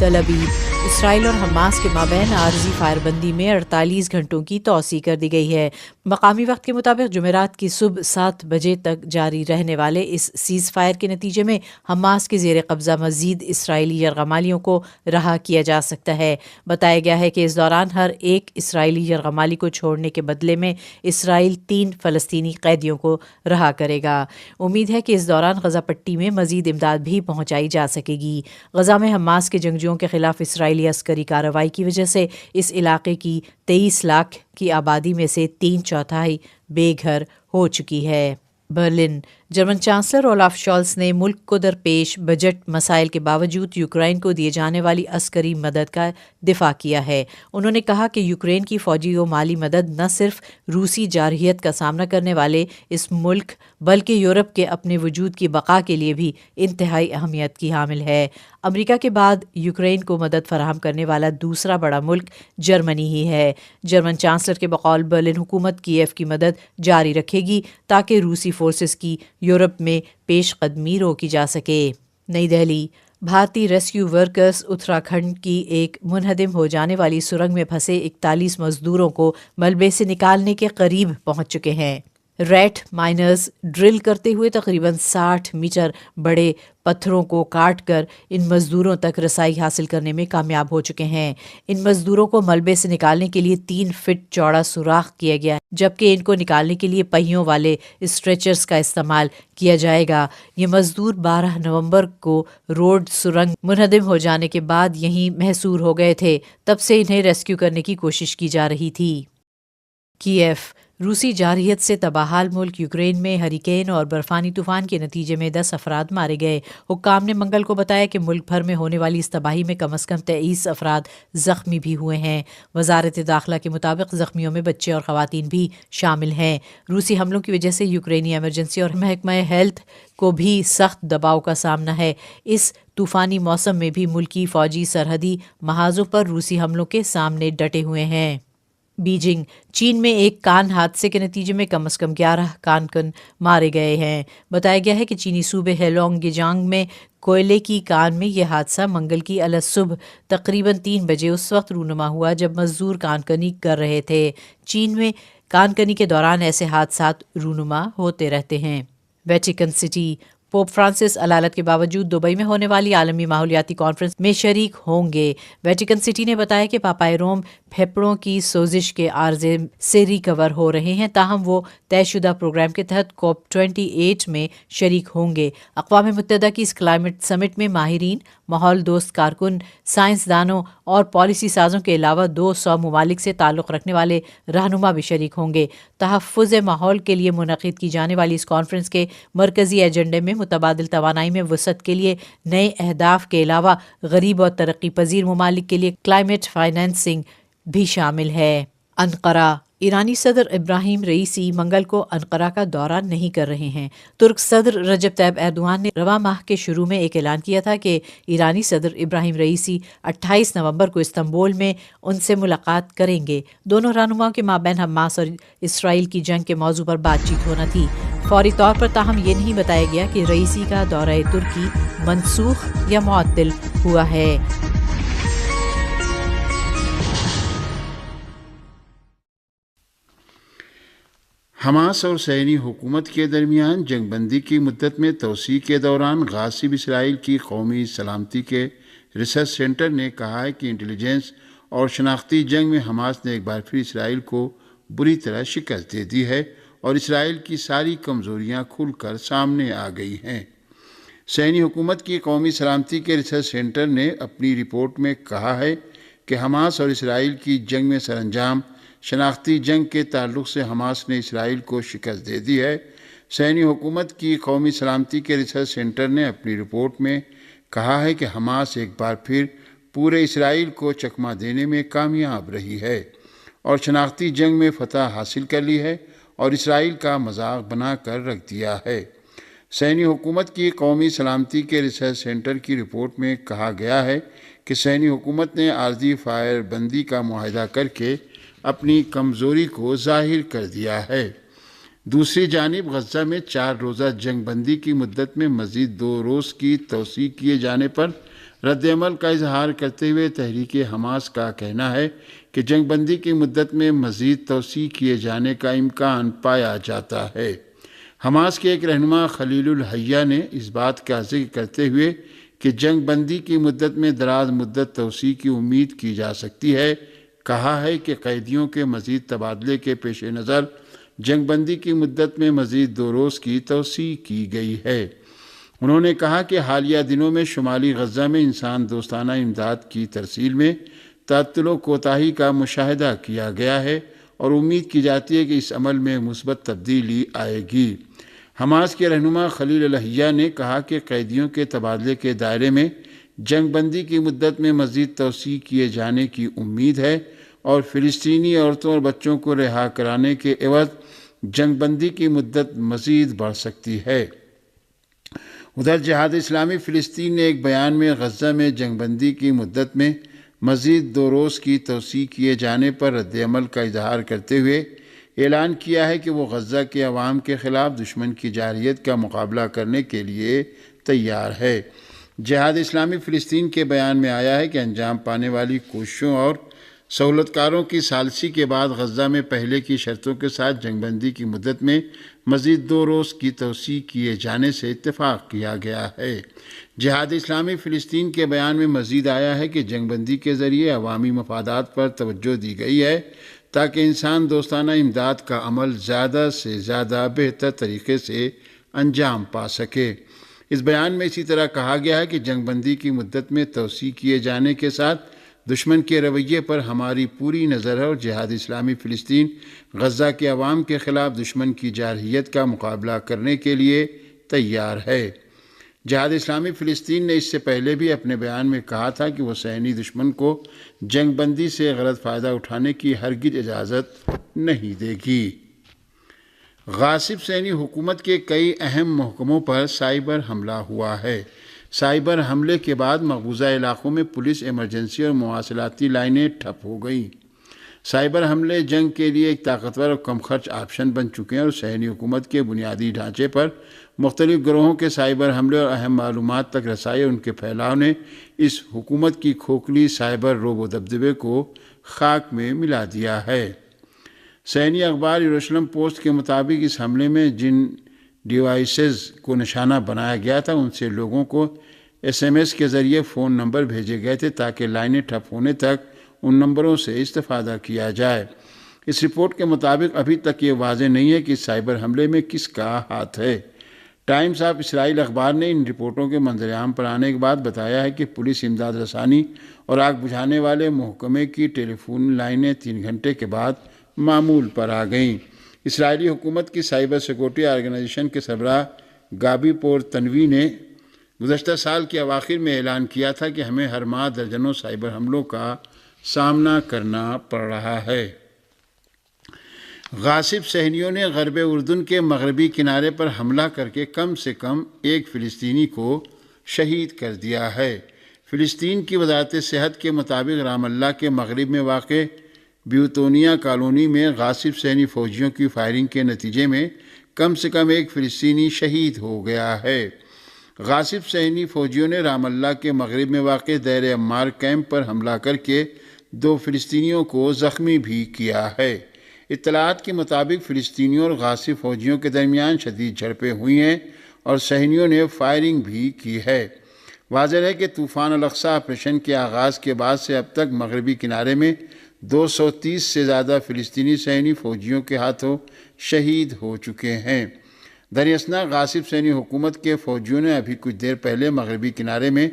تل ابیب۔ اسرائیل اور حماس کے مابین عارضی فائر بندی میں 48 گھنٹوں کی توسیع کر دی گئی ہے۔ مقامی وقت کے مطابق جمعرات کی صبح 7 بجے تک جاری رہنے والے اس سیز فائر کے نتیجے میں حماس کے زیر قبضہ مزید اسرائیلی یرغمالیوں کو رہا کیا جا سکتا ہے۔ بتایا گیا ہے کہ اس دوران ہر ایک اسرائیلی یرغمالی کو چھوڑنے کے بدلے میں اسرائیل 3 فلسطینی قیدیوں کو رہا کرے گا۔ امید ہے کہ اس دوران غزہ پٹی میں مزید امداد بھی پہنچائی جا سکے گی۔ غزہ میں حماس کے جنگجوؤں کے خلاف اسرائیلی عسکری کارروائی کی وجہ سے اس علاقے کی 23 لاکھ کی آبادی میں سے 3/4 بے گھر ہو چکی ہے۔ Berlin. German chancellor Olaf shawls نے ملک کو درپیش بجٹ مسائل کے باوجود یوکرین کو دیے جانے والی عسکری مدد کا دفاع کیا ہے۔ انہوں نے کہا کہ یوکرین کی فوجی و مالی مدد نہ صرف روسی جارحیت کا سامنا کرنے والے اس ملک بلکہ یورپ کے اپنے وجود کی بقا کے لیے بھی انتہائی اہمیت کی حامل ہے۔ امریکہ کے بعد یوکرین کو مدد فراہم کرنے والا دوسرا بڑا ملک جرمنی ہی ہے۔ جرمن چانسلر کے بقول برلن حکومت کیف کی مدد جاری رکھے گی تاکہ روسی فورسز کی یورپ میں پیش قدمی روکی جا سکے۔ نئی دہلی۔ بھارتی ریسکیو ورکرز اتراکھنڈ کی ایک منہدم ہو جانے والی سرنگ میں پھنسے 41 مزدوروں کو ملبے سے نکالنے کے قریب پہنچ چکے ہیں۔ ریٹ مائنرز ڈرل کرتے ہوئے تقریباً 60 میٹر بڑے پتھروں کو کاٹ کر ان مزدوروں تک رسائی حاصل کرنے میں کامیاب ہو چکے ہیں۔ ان مزدوروں کو ملبے سے نکالنے کے لیے 3 فٹ چوڑا سوراخ کیا گیا جبکہ ان کو نکالنے کے لیے پہیوں والے اسٹریچرز کا استعمال کیا جائے گا۔ یہ مزدور 12 نومبر کو روڈ سرنگ منہدم ہو جانے کے بعد یہیں محصور ہو گئے تھے۔ تب سے انہیں ریسکیو کرنے کی کوشش کی جا رہی تھی۔ کیف۔ روسی جارحیت سے تباہال ملک یوکرین میں ہریکین اور برفانی طوفان کے نتیجے میں 10 افراد مارے گئے۔ حکام نے منگل کو بتایا کہ ملک بھر میں ہونے والی اس تباہی میں کم از کم 23 افراد زخمی بھی ہوئے ہیں۔ وزارت داخلہ کے مطابق زخمیوں میں بچے اور خواتین بھی شامل ہیں۔ روسی حملوں کی وجہ سے یوکرینی ایمرجنسی اور محکمہ ہیلتھ کو بھی سخت دباؤ کا سامنا ہے۔ اس طوفانی موسم میں بھی ملکی فوجی سرحدی محاذوں پر روسی حملوں کے سامنے ڈٹے ہوئے ہیں۔ بیجنگ۔ چین میں ایک کان حادثے کے نتیجے میں کم از کم 11 کانکن مارے گئے ہیں۔ بتایا گیا ہے کہ چینی صوبے ہیلونگ گیجانگ میں کوئلے کی کان میں یہ حادثہ منگل کی الصبح تقریباً 3 بجے اس وقت رونما ہوا جب مزدور کان کنی کر رہے تھے۔ چین میں کان کنی کے دوران ایسے حادثات رونما ہوتے رہتے ہیں۔ Vatican city. پوپ فرانسس علالت کے باوجود دبئی میں ہونے والی عالمی ماحولیاتی کانفرنس میں شریک ہوں گے۔ ویٹیکن سٹی نے بتایا کہ پاپائے روم پھیپھڑوں کی سوزش کے عارضے سے ریکور ہو رہے ہیں، تاہم وہ طے شدہ پروگرام کے تحت کوپ 28 میں شریک ہوں گے۔ اقوام متحدہ کی اس کلائمیٹ سمٹ میں ماہرین، ماحول دوست کارکن، سائنسدانوں اور پالیسی سازوں کے علاوہ 200 ممالک سے تعلق رکھنے والے رہنما بھی شریک ہوں گے۔ تحفظ ماحول کے لیے منعقد کی جانے والی اس کانفرنس کے مرکزی ایجنڈے میں متبادل توانائی میں وسعت کے لیے نئے اہداف کے علاوہ غریب اور ترقی پذیر ممالک کے لیے کلائمیٹ فائنانسنگ بھی شامل ہے۔ انقرہ۔ ایرانی صدر ابراہیم رئیسی منگل کو انقرہ کا دورہ نہیں کر رہے ہیں۔ ترک صدر رجب طیب ایردوان نے رواں ماہ کے شروع میں ایک اعلان کیا تھا کہ ایرانی صدر ابراہیم رئیسی 28 نومبر کو استنبول میں ان سے ملاقات کریں گے۔ دونوں رہنماؤں کے مابین حماس اور اسرائیل کی جنگ کے موضوع پر بات چیت ہونا تھی۔ فوری طور پر تاہم یہ نہیں بتایا گیا کہ رئیسی کا دورہ ترکی منسوخ یا معطل ہوا ہے۔ حماس اور صہیونی حکومت کے درمیان جنگ بندی کی مدت میں توسیع کے دوران غاصب اسرائیل کی قومی سلامتی کے ریسرچ سینٹر نے کہا ہے کہ انٹیلیجنس اور شناختی جنگ میں حماس نے ایک بار پھر اسرائیل کو بری طرح شکست دے دی ہے اور اسرائیل کی ساری کمزوریاں کھل کر سامنے آ گئی ہیں۔ صہیونی حکومت کی قومی سلامتی کے ریسرچ سینٹر نے اپنی رپورٹ میں کہا ہے کہ حماس اور اسرائیل کی جنگ میں سر انجام شناختی جنگ کے تعلق سے حماس نے اسرائیل کو شکست دے دی ہے۔ صہیونی حکومت کی قومی سلامتی کے ریسرچ سینٹر نے اپنی رپورٹ میں کہا ہے کہ حماس ایک بار پھر پورے اسرائیل کو چکمہ دینے میں کامیاب رہی ہے اور شناختی جنگ میں فتح حاصل کر لی ہے اور اسرائیل کا مذاق بنا کر رکھ دیا ہے۔ صہیونی حکومت کی قومی سلامتی کے ریسرچ سینٹر کی رپورٹ میں کہا گیا ہے کہ صہیونی حکومت نے عارضی فائر بندی کا معاہدہ کر کے اپنی کمزوری کو ظاہر کر دیا ہے۔ دوسری جانب غزہ میں 4 روزہ جنگ بندی کی مدت میں مزید 2 روز کی توسیع کیے جانے پر رد عمل کا اظہار کرتے ہوئے تحریک حماس کا کہنا ہے کہ جنگ بندی کی مدت میں مزید توسیع کیے جانے کا امکان پایا جاتا ہے۔ حماس کے ایک رہنما خلیل الحیہ نے اس بات کا ذکر کرتے ہوئے کہ جنگ بندی کی مدت میں دراز مدت توسیع کی امید کی جا سکتی ہے، کہا ہے کہ قیدیوں کے مزید تبادلے کے پیش نظر جنگ بندی کی مدت میں مزید 2 روز کی توسیع کی گئی ہے۔ انہوں نے کہا کہ حالیہ دنوں میں شمالی غزہ میں انسان دوستانہ امداد کی ترسیل میں تعطل و کوتاہی کا مشاہدہ کیا گیا ہے اور امید کی جاتی ہے کہ اس عمل میں مثبت تبدیلی آئے گی۔ حماس کے رہنما خلیل الحیہ نے کہا کہ قیدیوں کے تبادلے کے دائرے میں جنگ بندی کی مدت میں مزید توسیع کیے جانے کی امید ہے اور فلسطینی عورتوں اور بچوں کو رہا کرانے کے عوض جنگ بندی کی مدت مزید بڑھ سکتی ہے۔ ادھر جہاد اسلامی فلسطین نے ایک بیان میں غزہ میں جنگ بندی کی مدت میں مزید 2 روز کی توسیع کیے جانے پر رد عمل کا اظہار کرتے ہوئے اعلان کیا ہے کہ وہ غزہ کے عوام کے خلاف دشمن کی جارحیت کا مقابلہ کرنے کے لیے تیار ہے۔ جہاد اسلامی فلسطین کے بیان میں آیا ہے کہ انجام پانے والی کوششوں اور سہولت کاروں کی ثالثی کے بعد غزہ میں پہلے کی شرطوں کے ساتھ جنگ بندی کی مدت میں مزید 2 روز کی توسیع کیے جانے سے اتفاق کیا گیا ہے۔ جہاد اسلامی فلسطین کے بیان میں مزید آیا ہے کہ جنگ بندی کے ذریعے عوامی مفادات پر توجہ دی گئی ہے تاکہ انسان دوستانہ امداد کا عمل زیادہ سے زیادہ بہتر طریقے سے انجام پا سکے۔ اس بیان میں اسی طرح کہا گیا ہے کہ جنگ بندی کی مدت میں توسیع کیے جانے کے ساتھ دشمن کے رویے پر ہماری پوری نظر ہے اور جہاد اسلامی فلسطین غزہ کے عوام کے خلاف دشمن کی جارحیت کا مقابلہ کرنے کے لیے تیار ہے۔ جہاد اسلامی فلسطین نے اس سے پہلے بھی اپنے بیان میں کہا تھا کہ وہ صہیونی دشمن کو جنگ بندی سے غلط فائدہ اٹھانے کی ہرگز اجازت نہیں دے گی۔ غاصب صہیونی حکومت کے کئی اہم محکموں پر سائبر حملہ ہوا ہے۔ سائبر حملے کے بعد مقبوضہ علاقوں میں پولیس ایمرجنسی اور مواصلاتی لائنیں ٹھپ ہو گئیں۔ سائبر حملے جنگ کے لیے ایک طاقتور اور کم خرچ آپشن بن چکے ہیں اور صہیونی حکومت کے بنیادی ڈھانچے پر مختلف گروہوں کے سائبر حملے اور اہم معلومات تک رسائی اور ان کے پھیلاؤ نے اس حکومت کی کھوکھلی سائبر روب و دبدبے کو خاک میں ملا دیا ہے۔ صہیونی اخبار یروشلم پوسٹ کے مطابق اس حملے میں جن ڈیوائسز کو نشانہ بنایا گیا تھا ان سے لوگوں کو SMS کے ذریعے فون نمبر بھیجے گئے تھے تاکہ لائنیں ٹھپ ہونے تک ان نمبروں سے استفادہ کیا جائے۔ اس رپورٹ کے مطابق ابھی تک یہ واضح نہیں ہے کہ اس سائبر حملے میں کس کا ہاتھ ہے۔ ٹائمز آف اسرائیل اخبار نے ان رپورٹوں کے منظر عام پر آنے کے بعد بتایا ہے کہ پولیس امداد رسانی اور آگ بجھانے والے محکمے کی ٹیلی فون لائنیں 3 گھنٹے کے بعد معمول پر آ گئیں۔ اسرائیلی حکومت کی سائبر سیکورٹی آرگنائزیشن کے سربراہ گابی پور تنوی نے گزشتہ سال کے اواخر میں اعلان کیا تھا کہ ہمیں ہر ماہ درجنوں سائبر حملوں کا سامنا کرنا پڑ رہا ہے۔ غاصب صہیونیوں نے غرب اردن کے مغربی کنارے پر حملہ کر کے کم سے کم 1 فلسطینی کو شہید کر دیا ہے۔ فلسطین کی وزارت صحت کے مطابق رام اللہ کے مغرب میں واقع بیوتونیا کالونی میں غاصب صہیونی فوجیوں کی فائرنگ کے نتیجے میں کم سے کم 1 فلسطینی شہید ہو گیا ہے۔ غاصب صہیونی فوجیوں نے رام اللہ کے مغرب میں واقع دیر عمار کیمپ پر حملہ کر کے 2 فلسطینیوں کو زخمی بھی کیا ہے۔ اطلاعات کے مطابق فلسطینیوں اور غاصب فوجیوں کے درمیان شدید جھڑپیں ہوئی ہیں اور صہیونیوں نے فائرنگ بھی کی ہے۔ واضح ہے کہ طوفان الاقصی آپریشن کے آغاز کے بعد سے اب تک مغربی کنارے میں 230 سے زیادہ فلسطینی صہیونی فوجیوں کے ہاتھوں شہید ہو چکے ہیں۔ دراصل غاصب صہیونی حکومت کے فوجیوں نے ابھی کچھ دیر پہلے مغربی کنارے میں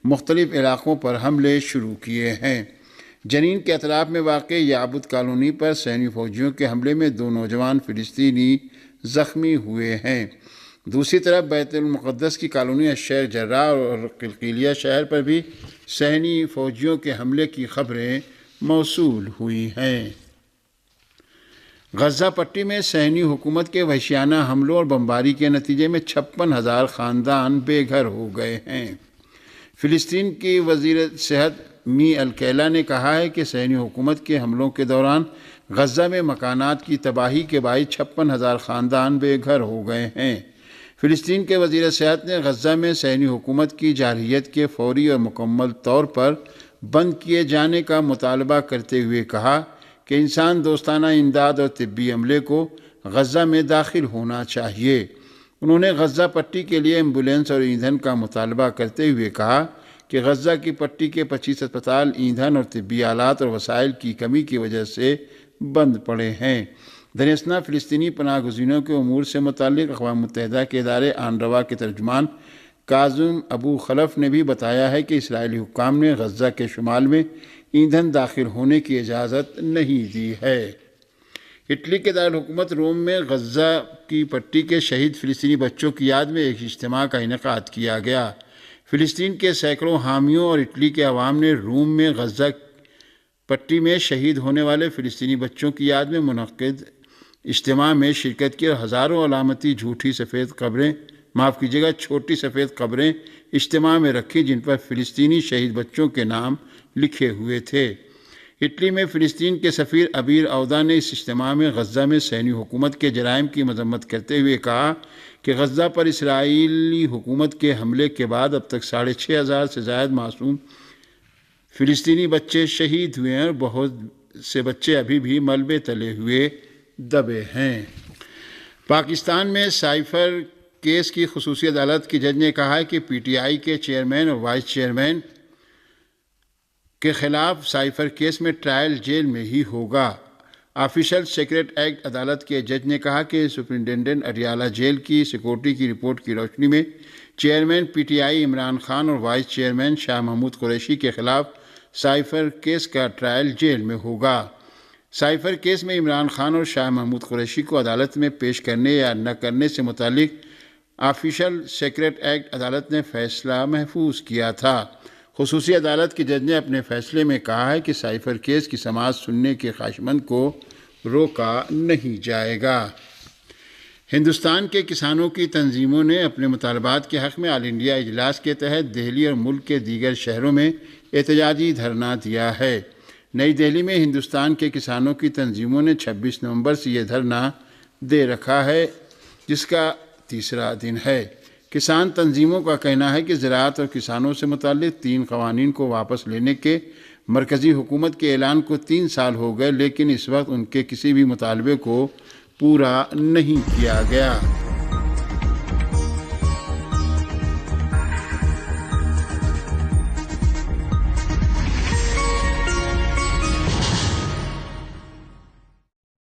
مختلف علاقوں پر حملے شروع کیے ہیں۔ جنین کے اطراف میں واقع یعبد کالونی پر صہیونی فوجیوں کے حملے میں 2 نوجوان فلسطینی زخمی ہوئے ہیں۔ دوسری طرف بیت المقدس کی کالونی الشیخ جراح اور قلقیلیہ شہر پر بھی صہیونی فوجیوں کے حملے کی خبریں موصول ہوئی ہیں۔ غزہ پٹی میں صہیونی حکومت کے وحشیانہ حملوں اور بمباری کے نتیجے میں 56,000 خاندان بے گھر ہو گئے ہیں۔ فلسطین کی وزیر صحت می الکیلا نے کہا ہے کہ صہیونی حکومت کے حملوں کے دوران غزہ میں مکانات کی تباہی کے باعث 56,000 خاندان بے گھر ہو گئے ہیں۔ فلسطین کے وزیر صحت نے غزہ میں صہیونی حکومت کی جارحیت کے فوری اور مکمل طور پر بند کیے جانے کا مطالبہ کرتے ہوئے کہا کہ انسان دوستانہ امداد اور طبی عملے کو غزہ میں داخل ہونا چاہیے۔ انہوں نے غزہ پٹی کے لیے ایمبولینس اور ایندھن کا مطالبہ کرتے ہوئے کہا کہ غزہ کی پٹی کے 25 اسپتال ایندھن اور طبی آلات اور وسائل کی کمی کی وجہ سے بند پڑے ہیں۔ در اثنا فلسطینی پناہ گزینوں کے امور سے متعلق اقوام متحدہ کے ادارے آنروا کے ترجمان کاظم ابو خلف نے بھی بتایا ہے کہ اسرائیلی حکام نے غزہ کے شمال میں ایندھن داخل ہونے کی اجازت نہیں دی ہے۔ اٹلی کے دارالحکومت روم میں غزہ کی پٹی کے شہید فلسطینی بچوں کی یاد میں ایک اجتماع کا انعقاد کیا گیا۔ فلسطین کے سینکڑوں حامیوں اور اٹلی کے عوام نے روم میں غزہ پٹی میں شہید ہونے والے فلسطینی بچوں کی یاد میں منعقد اجتماع میں شرکت کی اور ہزاروں علامتی چھوٹی سفید قبریں اجتماع میں رکھی جن پر فلسطینی شہید بچوں کے نام لکھے ہوئے تھے۔ اٹلی میں فلسطین کے سفیر عبیر عودا نے اس اجتماع میں غزہ میں صہیونی حکومت کے جرائم کی مذمت کرتے ہوئے کہا کہ غزہ پر اسرائیلی حکومت کے حملے کے بعد اب تک 6,500 سے زائد معصوم فلسطینی بچے شہید ہوئے ہیں اور بہت سے بچے ابھی بھی ملبے تلے ہوئے دبے ہیں۔ پاکستان میں سائفر کیس کی خصوصی عدالت کی جج نے کہا ہے کہ پی ٹی آئی کے چیئرمین اور وائس چیئرمین کے خلاف سائفر کیس میں ٹرائل جیل میں ہی ہوگا۔ آفیشل سیکریٹ ایکٹ عدالت کے جج نے کہا کہ سپرنٹینڈنٹ اڈیالہ جیل کی سیکورٹی کی رپورٹ کی روشنی میں chairman P T I Imran Khan اور وائس چیئرمین شاہ محمود قریشی کے خلاف سائفر کیس کا ٹرائل جیل میں ہوگا۔ سائفر کیس میں عمران خان اور شاہ محمود قریشی کو عدالت میں پیش کرنے یا نہ کرنے سے متعلق آفیشل سیکریٹ ایکٹ عدالت نے فیصلہ محفوظ کیا تھا۔ خصوصی عدالت کی جج نے اپنے فیصلے میں کہا ہے کہ سائفر کیس کی سماعت سننے کے خواہشمند کو روکا نہیں جائے گا۔ ہندوستان کے کسانوں کی تنظیموں نے اپنے مطالبات کے حق میں آل انڈیا اجلاس کے تحت دہلی اور ملک کے دیگر شہروں میں احتجاجی دھرنا دیا ہے۔ نئی دہلی میں ہندوستان کے کسانوں کی تنظیموں نے 26 نومبر سے یہ دھرنا دے رکھا ہے جس کا تیسرا دن ہے۔ کسان تنظیموں کا کہنا ہے کہ زراعت اور کسانوں سے متعلق 3 قوانین کو واپس لینے کے مرکزی حکومت کے اعلان کو 3 سال ہو گئے لیکن اس وقت ان کے کسی بھی مطالبے کو پورا نہیں کیا گیا۔